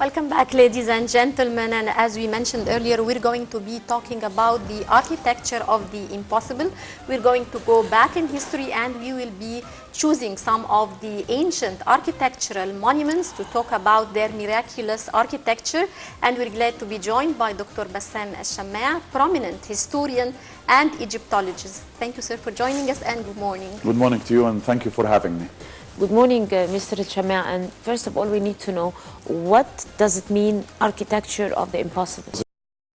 Welcome back, ladies and gentlemen, and as we mentioned earlier, we're going to be talking about the architecture of the impossible. We're going to go back in history and we will be choosing some of the ancient architectural monuments to talk about their miraculous architecture, and we're glad to be joined by Dr. Bassam Shammaa, prominent historian and Egyptologist. Thank you, sir, for joining us, and good morning. Good morning to you, and thank you for having me. Good morning, Mr. Shammaa. And first of all, we need to know, what does it mean, architecture of the impossible? I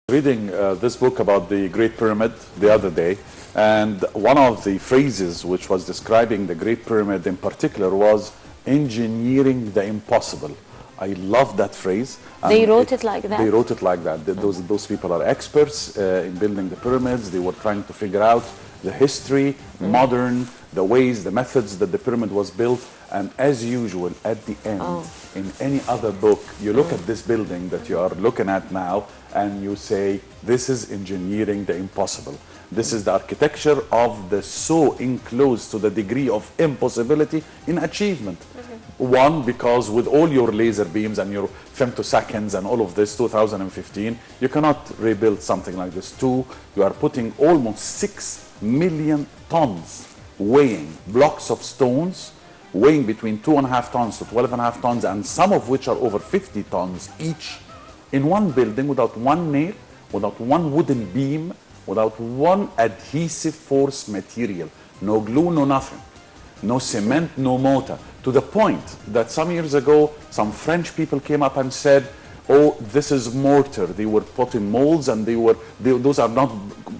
was reading this book about the Great Pyramid the other day, and one of the phrases which was describing the Great Pyramid in particular was engineering the impossible. I love that phrase. They wrote it like that? They wrote it like that. Those people are experts in building the pyramids. They were trying to figure out the history, modern, the ways, the methods that the pyramid was built. And as usual, at the end, in any other book, you look at this building that you are looking at now, and you say, this is engineering the impossible. This is the architecture of the so enclosed to the degree of impossibility in achievement. One, because with all your laser beams and your femtoseconds and all of this, 2015, you cannot rebuild something like this. Two, you are putting almost 6 million tons weighing blocks of stones, weighing between 2.5 tons to 12.5 tons, and some of which are over 50 tons each, in one building, without one nail, without one wooden beam, without one adhesive force material, no glue, no nothing, no cement, no mortar, to the point that some years ago, some French people came up and said, oh, this is mortar. They were put in molds, and those are not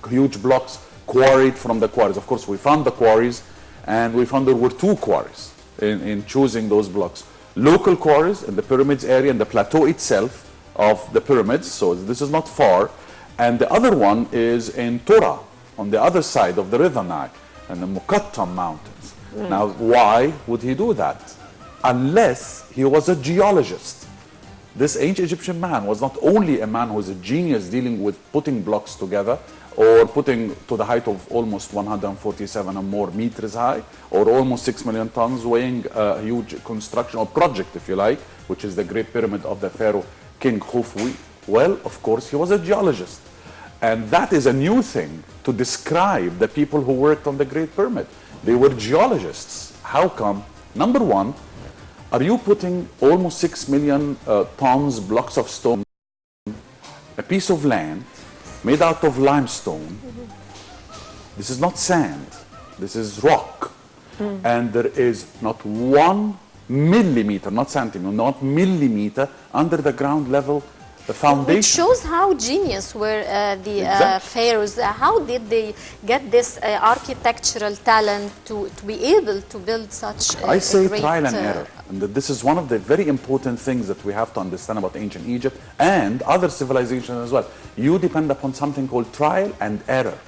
huge blocks quarried from the quarries. Of course, we found the quarries, and we found there were 2 quarries in choosing those blocks. Local quarries in the pyramids area, in the plateau itself of the pyramids, so this is not far, and the other one is in Tura, on the other side of the river Nile, and the Muqattam mountains. Now, why would he do that? Unless he was a geologist. This ancient Egyptian man was not only a man who was a genius dealing with putting blocks together, or putting to the height of almost 147 or more meters high, or almost 6 million tons, weighing a huge construction or project, if you like, which is the Great Pyramid of the Pharaoh King Khufu. Well, of course, he was a geologist. And that is a new thing to describe the people who worked on the Great Pyramid. They were geologists. How come? Number one, are you putting almost 6 million tons, blocks of stone, a piece of land, made out of limestone? This is not sand, this is rock. And there is not 1 millimeter, not centimeter, not millimeter under the ground level, the foundation. Which shows how genius were the pharaohs. How did they get this architectural talent to be able to build such I say great, trial and error. And this is one of the very important things that we have to understand about ancient Egypt and other civilizations as well. You depend upon something called trial and error,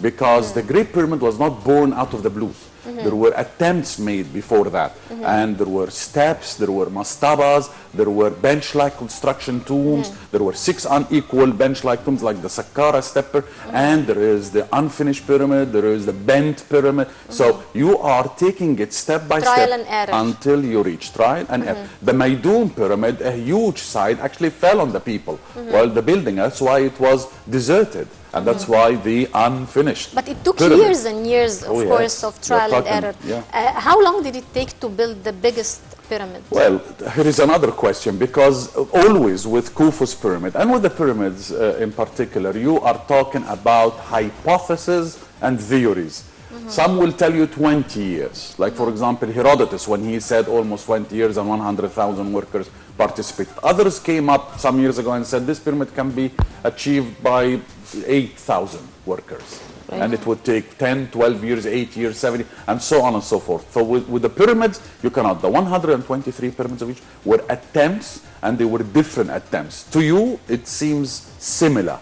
because the Great Pyramid was not born out of the blues. There were attempts made before that, and there were steps, there were mastabas, there were bench-like construction tombs, there were 6 unequal bench-like tombs like the Saqqara stepper, and there is the unfinished pyramid, there is the bent pyramid. So you are taking it step by trial step and error until you reach trial and error. The Maydoun pyramid, a huge side, actually fell on the people while the building. That's why it was deserted. And that's why the unfinished But it took pyramid. years and years, of course, of trial and error. How long did it take to build the biggest pyramid? Well, here is another question, because always with Khufu's pyramid, and with the pyramids in particular, you are talking about hypotheses and theories. Some will tell you 20 years. Like, for example, Herodotus, when he said almost 20 years and 100,000 workers participated. Others came up some years ago and said this pyramid can be achieved by 8,000 workers. And it would take 10, 12 years, 8 years, 70, and so on and so forth. So with the pyramids, you cannot. The 123 pyramids of each were attempts, and they were different attempts. To you, it seems similar,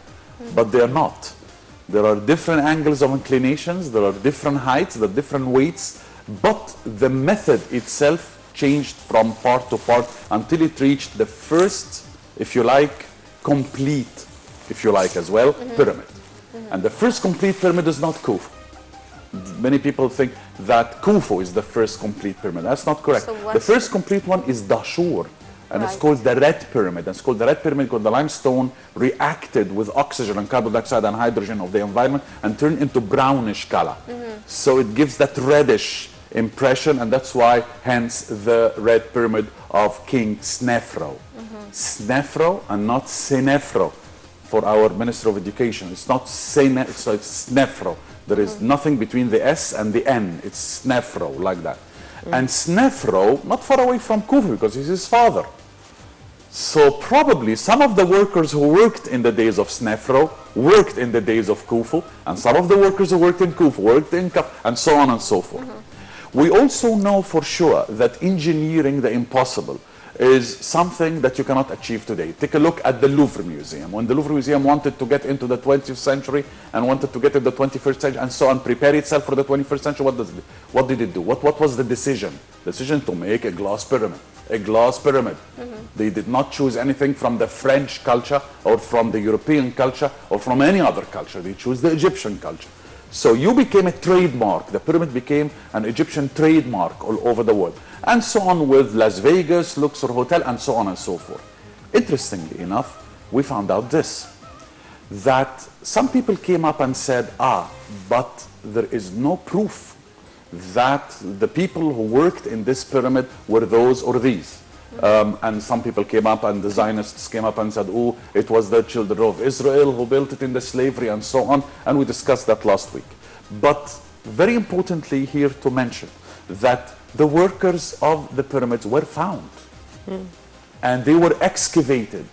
but they are not. There are different angles of inclinations, there are different heights, there are different weights, but the method itself changed from part to part until it reached the first, if you like, complete, if you like as well, pyramid. And the first complete pyramid is not Khufu. Many people think that Khufu is the first complete pyramid. That's not correct. So the first complete one is Dashur. And it's Right. called the red pyramid. It's called the red pyramid because the limestone reacted with oxygen and carbon dioxide and hydrogen of the environment and turned into brownish color. So it gives that reddish impression, and that's why, hence, the red pyramid of King Snefro. Snefro and not Senefro for our Minister of Education. It's not so it's Snefro. There is nothing between the S and the N. It's Snefro, like that. And Snefro, not far away from Kufu, because he's his father. So probably some of the workers who worked in the days of Snefro worked in the days of Kufu, and some of the workers who worked in Kufu worked in Kaf, and so on and so forth. We also know for sure that engineering the impossible is something that you cannot achieve today. Take a look at the Louvre Museum. When the Louvre Museum wanted to get into the 20th century and wanted to get into the 21st century and so on, prepare itself for the 21st century, what did it do? What was the decision? Decision to make a glass pyramid. A glass pyramid. They did not choose anything from the French culture or from the European culture or from any other culture. They chose the Egyptian culture. So you became a trademark. The pyramid became an Egyptian trademark all over the world. And so on with Las Vegas, Luxor Hotel, and so on and so forth. Interestingly enough, we found out this, that some people came up and said, but there is no proof that the people who worked in this pyramid were those or these. And some people came up, and the Zionists came up and said, it was the children of Israel who built it in the slavery and so on. And we discussed that last week. But very importantly here to mention that the workers of the pyramids were found. And they were excavated.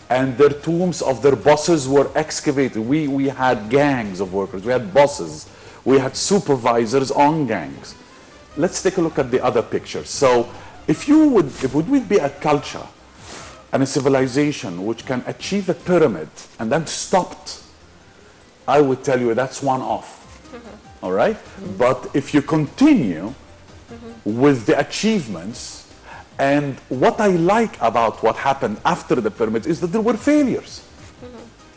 And their tombs of their bosses were excavated. We had gangs of workers. We had bosses. We had supervisors on gangs. Let's take a look at the other picture. So if would we be a culture and a civilization which can achieve a pyramid and then stopped, I would tell you that's one off. All right? But if you continue with the achievements, and what I like about what happened after the pyramids is that there were failures.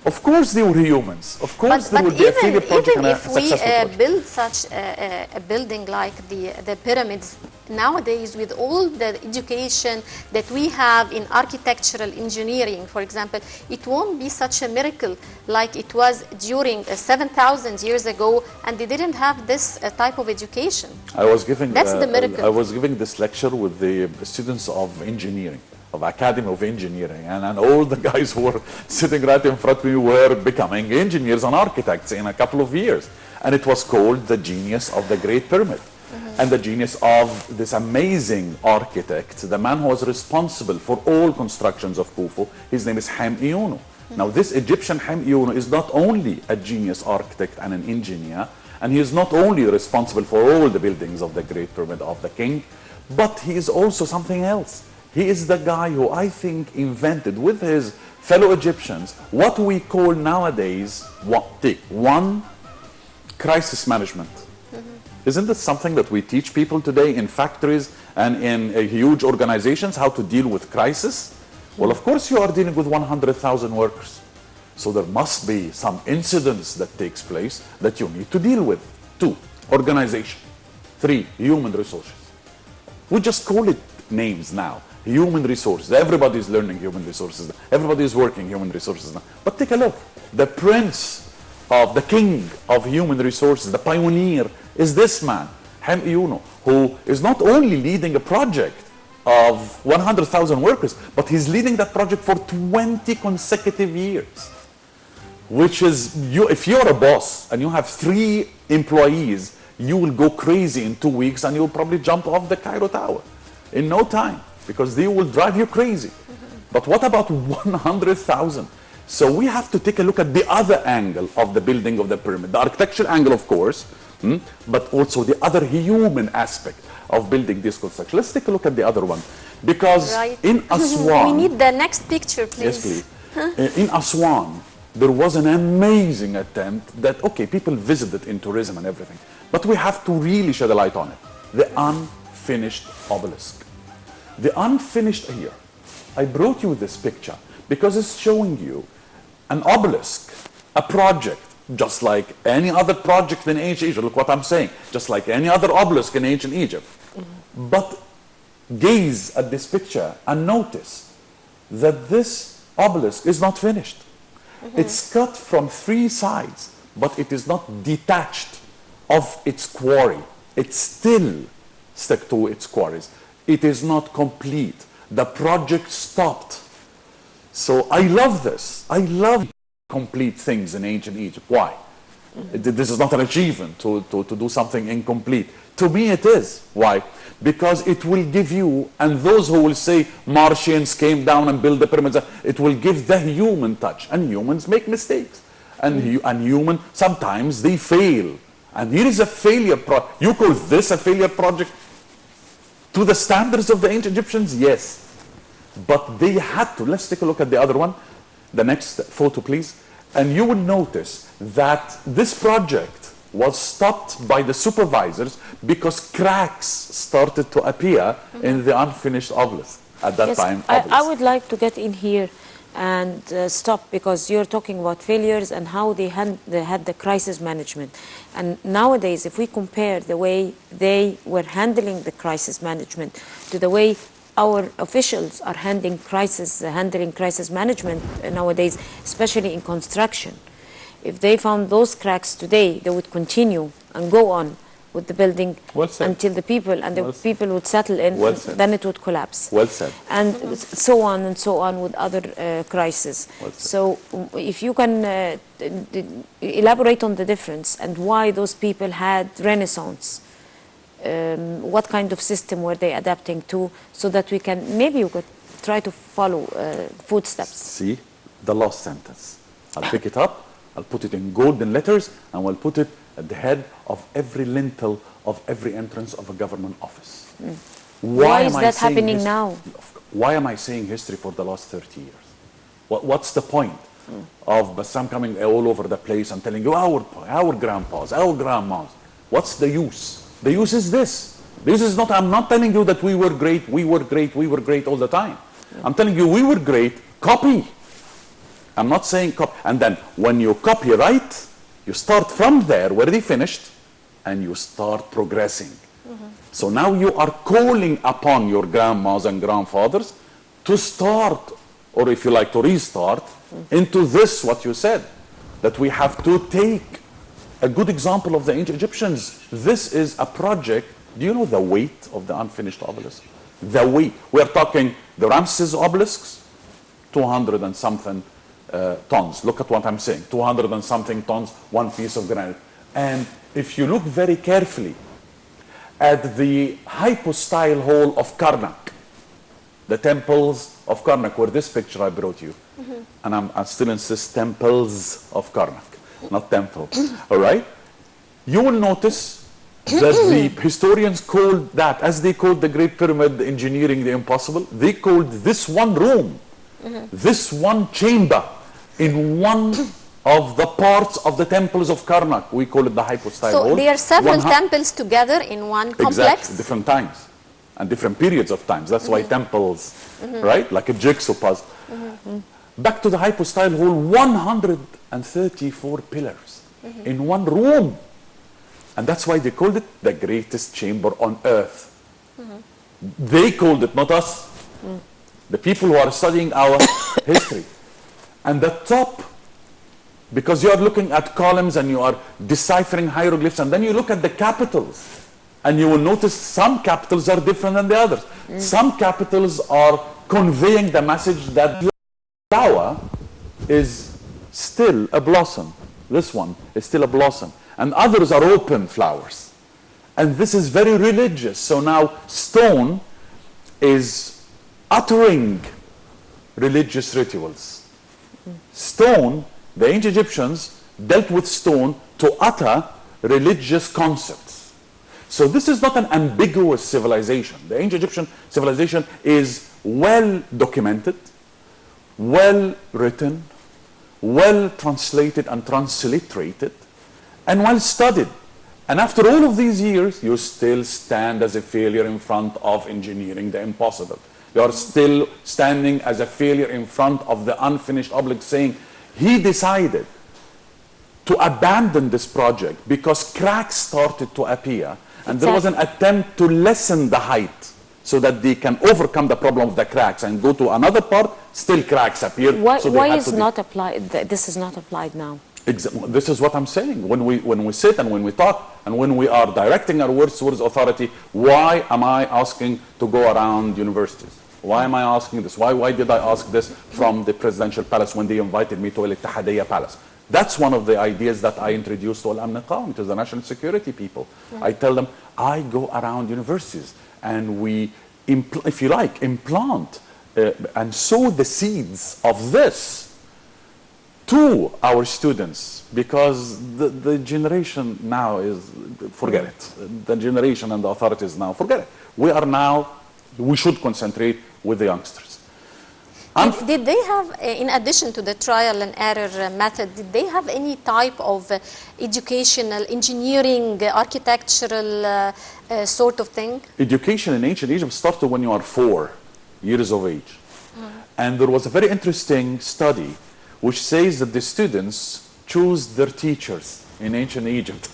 Of course they were humans. Of course there would be a failure project and a successful project. If we build such a building like the pyramids, nowadays with all the education that we have in architectural engineering, for example, it won't be such a miracle like it was during 7,000 years ago, and they didn't have this type of education. That's the miracle. I was giving this lecture with the students of engineering, of Academy of Engineering, and all the guys who were sitting right in front of me were becoming engineers and architects in a couple of years. And it was called the genius of the Great Pyramid. And the genius of this amazing architect, the man who was responsible for all constructions of Khufu, his name is Ham-Iyunu. Now this Egyptian Ham-Iyunu is not only a genius architect and an engineer, and he is not only responsible for all the buildings of the Great Pyramid of the king, but he is also something else. He is the guy who I think invented with his fellow Egyptians what we call nowadays one crisis management. Isn't this something that we teach people today in factories and in huge organizations, how to deal with crisis? Well, of course you are dealing with 100,000 workers. So there must be some incidents that takes place that you need to deal with. 2, organization. 3, human resources. We just call it names now. Human resources. Everybody is learning human resources. Everybody is working human resources now. But take a look. The prince of the king of human resources, the pioneer, is this man, Ham-Iyunu, who is not only leading a project of 100,000 workers, but he's leading that project for 20 consecutive years. Which is, if you're a boss and you have 3 employees, you will go crazy in 2 weeks and you'll probably jump off the Cairo Tower in no time, because they will drive you crazy. But what about 100,000? So we have to take a look at the other angle of the building of the pyramid. The architectural angle, of course, but also the other human aspect of building this construction. Let's take a look at the other one. Because in Aswan... We need the next picture, please. Yes, please. In Aswan, there was an amazing attempt that, okay, people visited in tourism and everything, but we have to really shed a light on it. The unfinished obelisk. The unfinished here. I brought you this picture because it's showing you an obelisk, a project, just like any other project in ancient Egypt. Look what I'm saying. Just like any other obelisk in ancient Egypt. But gaze at this picture and notice that this obelisk is not finished. It's cut from 3 sides, but it is not detached of its quarry. It still stuck to its quarries. It is not complete. The project stopped. So I love this. I love complete things in ancient Egypt. Why? This is not an achievement to do something incomplete. To me it is. Why? Because it will give you, and those who will say Martians came down and built the pyramids, it will give the human touch. And humans make mistakes. And human, sometimes they fail. And here is a failure project. You call this a failure project? To the standards of the ancient Egyptians, yes. But they had to. Let's take a look at the other one. The next photo, please. And you will notice that this project was stopped by the supervisors because cracks started to appear in the unfinished obelisk at that time. I would like to get in here and stop, because you're talking about failures and how they had the crisis management. And nowadays, if we compare the way they were handling the crisis management to the way our officials are handling crisis management nowadays, especially in construction, if they found those cracks today, they would continue and go on with the building until the people would settle in, and then it would collapse. Well said. And so on and so on with other crises. So if you can elaborate on the difference and why those people had renaissance, what kind of system were they adapting to, so that we can, maybe you could try to follow footsteps. See, the last sentence. I'll pick it up, I'll put it in golden letters, and we'll put it at the head of every lintel of every entrance of a government office. Why is that happening now? Why am I saying history for the last 30 years? What's the point of Bassam coming all over the place and telling you our grandpas, our grandmas? What's the use? The use is this. This is not, I'm not telling you that we were great all the time. I'm telling you we were great, copy. I'm not saying copy. And then when you copyright, you start from there where they finished and you start progressing. So now you are calling upon your grandmas and grandfathers to start, or if you like to restart, into this, what you said, that we have to take a good example of the ancient Egyptians. This is a project. Do you know the weight of the unfinished obelisk? The weight. We're talking the Ramses obelisks, 200 and something tons. Look at what I'm saying. 200 and something tons, one piece of granite. And if you look very carefully at the hypostyle hall of Karnak, the temples of Karnak, where this picture I brought you, and I still insist temples of Karnak, not temple, all right? You will notice that the historians called that, as they called the Great Pyramid engineering the impossible, they called this one room, this one chamber, in one of the parts of the temples of Karnak. We call it the hypostyle hall. So there are several temples together in one complex? Exactly, different times and different periods of times. That's why temples, right? Like a jigsaw puzzle. Back to the hypostyle hall, 134 pillars in one room. And that's why they called it the greatest chamber on earth. They called it, not us. The people who are studying our history. And the top, because you are looking at columns and you are deciphering hieroglyphs, and then you look at the capitals, and you will notice some capitals are different than the others. Some capitals are conveying the message that your flower is still a blossom. This one is still a blossom. And others are open flowers. And this is very religious. So now stone is uttering religious rituals. Stone, the ancient Egyptians dealt with stone to utter religious concepts. So this is not an ambiguous civilization. The ancient Egyptian civilization is well documented, well written, well translated and transliterated, and well studied. And after all of these years, you still stand as a failure in front of engineering the impossible. You are still standing as a failure in front of the unfinished obelisk, saying he decided to abandon this project because cracks started to appear, and there was an attempt to lessen the height so that they can overcome the problem of the cracks and go to another part, still cracks appear. Why, so why is not applied? This is not applied now. This is what I'm saying. When we sit and when we talk and when we are directing our words towards authority, why am I asking to go around universities? Why am I asking this? Why did I ask this from the presidential palace when they invited me to Al-Ittihadiyya Palace? That's one of the ideas that I introduced to Al-Amn Qawmi, to the national security people. Yeah. I tell them, I go around universities and we, if you like, implant and sow the seeds of this to our students, because the generation now is, forget it. The generation and the authorities now, forget it. We should concentrate with the youngsters. Did they have, in addition to the trial and error method, did they have any type of educational, engineering, architectural sort of thing? Education in ancient Egypt started when you are 4 years of age. And there was a very interesting study which says that the students choose their teachers in ancient Egypt.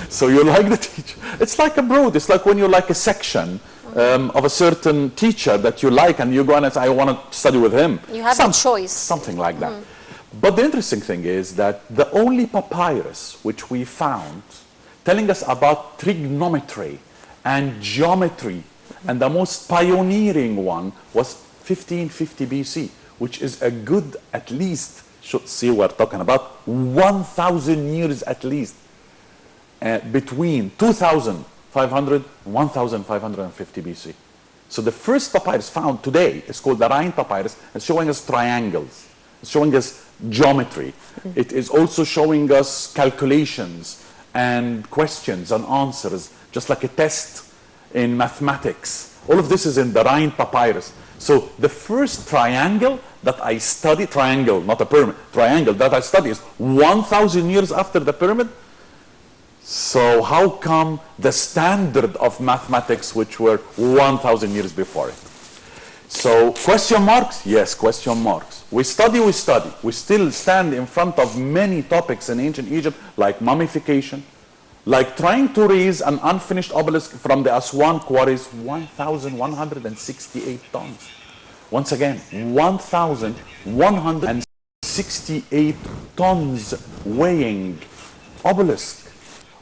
So you like the teacher. It's like abroad. It's like when you like a section of a certain teacher that you like and you go and say, I want to study with him. You have a choice. Something like that. But the interesting thing is that the only papyrus which we found telling us about trigonometry and geometry, and the most pioneering one was 1550 BC, which is a good, at least, should see we're talking about 1,000 years at least, between 2,500 and 1,550 BC. So the first papyrus found today is called the Rhine papyrus. It's showing us triangles. It's showing us geometry. It is also showing us calculations and questions and answers, just like a test in mathematics. All of this is in the Rhine papyrus. So the first triangle that I study, triangle, not a pyramid, triangle that I study is 1,000 years after the pyramid. So how come the standard of mathematics, which were 1,000 years before it? So question marks? Yes, question marks. We study. We still stand in front of many topics in ancient Egypt, like mummification, like trying to raise an unfinished obelisk from the Aswan quarries, 1,168 tons. Once again, 1,168 tons weighing obelisk,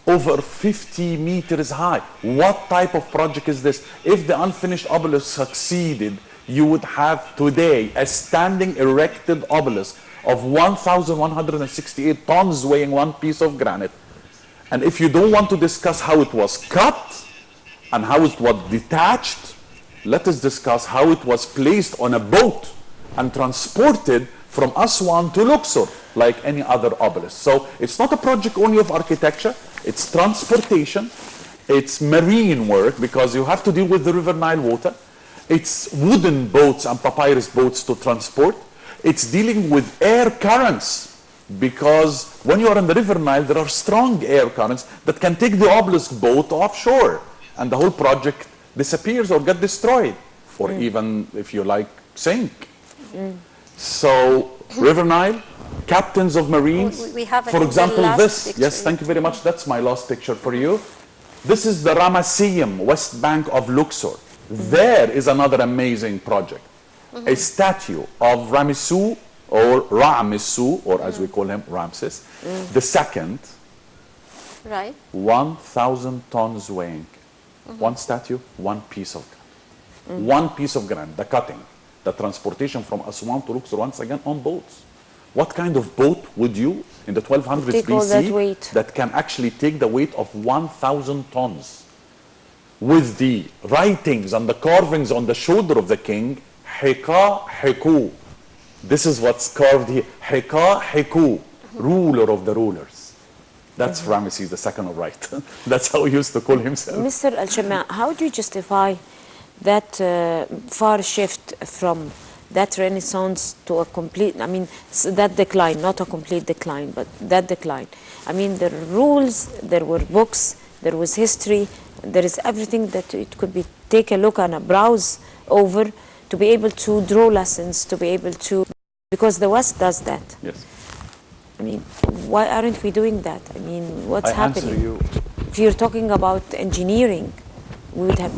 over 50 meters high. What type of project is this? If the unfinished obelisk succeeded, you would have today a standing erected obelisk of 1,168 tons weighing one piece of granite. And if you don't want to discuss how it was cut and how it was detached, let us discuss how it was placed on a boat and transported from Aswan to Luxor, like any other obelisk. So it's not a project only of architecture, it's transportation, it's marine work, because you have to deal with the River Nile water, it's wooden boats and papyrus boats to transport, it's dealing with air currents, because when you are in the River Nile, there are strong air currents that can take the obelisk boat offshore, and the whole project disappears or get destroyed, or even, if you like, sink. So, River Nile, captains of marines, we have for example, this. Picture. Yes, thank you very much. That's my last picture for you. This is the Ramesseum, west bank of Luxor. There is another amazing project. A statue of Ramesu, or Ra-Mesu, or as we call him, Ramses, the second, right? 1,000 tons weighing. One statue, one piece of granite. One piece of granite, the cutting, the transportation from Aswan to Luxor, once again on boats. What kind of boat would you, in the 1200s take all that weight, that can actually take the weight of 1,000 tons? With the writings and the carvings on the shoulder of the king, Hika Hiku. This is what's carved here. Hika Hiku, ruler of the rulers. That's Ramesses II, right? That's how he used to call himself. Mr. Al-Shammaa, how do you justify that far shift from that renaissance to a complete, I mean, that decline, not a complete decline, but that decline? I mean, there were rules, there were books, there was history, there is everything that it could be, take a look and a browse over to be able to draw lessons, to be able to, because the West does that. Yes. I mean, why aren't we doing that? I mean, what's happening? Answer you. If you're talking about engineering, we would have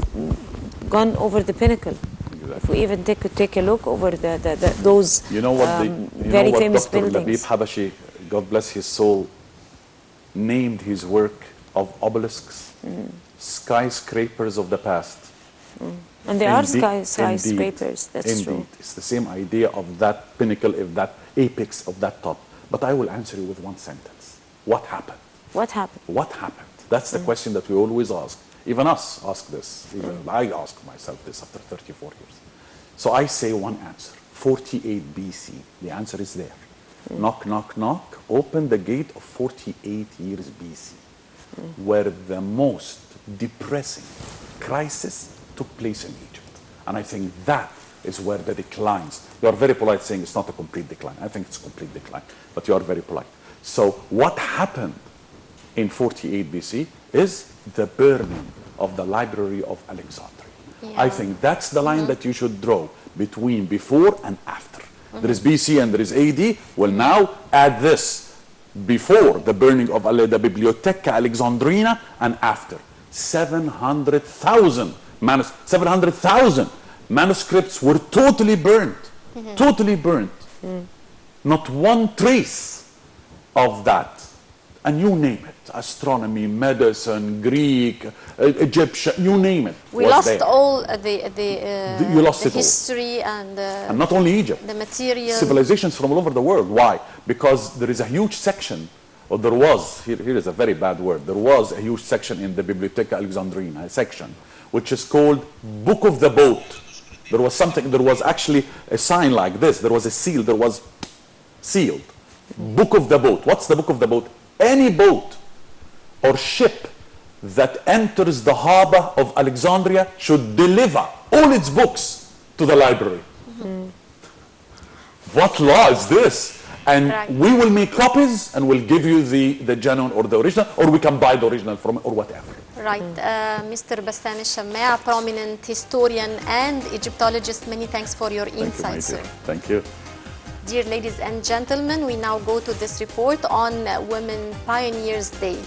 gone over the pinnacle. Exactly. If we even take a look over those very famous Dr. buildings. Labib Habashi, God bless his soul, named his work of obelisks, skyscrapers of the past. And there are Indeed, skyscrapers, that's indeed. true. It's the same idea of that pinnacle, of that apex of that top. But I will answer you with one sentence. What happened? What happened? What happened? That's the question that we always ask. Even us ask this. Even I ask myself this after 34 years. So I say one answer. 48 BC. The answer is there. Knock, knock, knock. Open the gate of 48 years BC, where the most depressing crisis took place in Egypt. And I think that is where the declines. You are very polite saying it's not a complete decline. I think it's a complete decline, but you are very polite. So what happened in 48 BC is the burning of the Library of Alexandria. Yeah. I think that's the line that you should draw between before and after. There is BC and there is AD. Well, now add this before the burning of the Bibliotheca Alexandrina and after. 700,000 manuscripts were totally burnt. Totally burnt. Not one trace of that. And you name it. Astronomy, medicine, Greek, Egyptian, you name it. We was lost there. all You lost the it all. history and not only Egypt. the material. Civilizations from all over the world. Why? Because there is a huge section, or there was, here is a very bad word, there was a huge section in the Bibliotheca Alexandrina, a section, which is called Book of the Boat. There was something, there was actually a sign like this, there was a seal, there was sealed. Book of the Boat. What's the Book of the Boat? Any boat or ship that enters the harbor of Alexandria should deliver all its books to the library. What law is this? And Right. we will make copies and we'll give you the genuine or the original, or we can buy the original from it, or whatever. Right. Mr. Bassam Shammaa, prominent historian and Egyptologist, many thanks for your insights, sir. Thank you. Dear ladies and gentlemen, we now go to this report on Women Pioneers Day.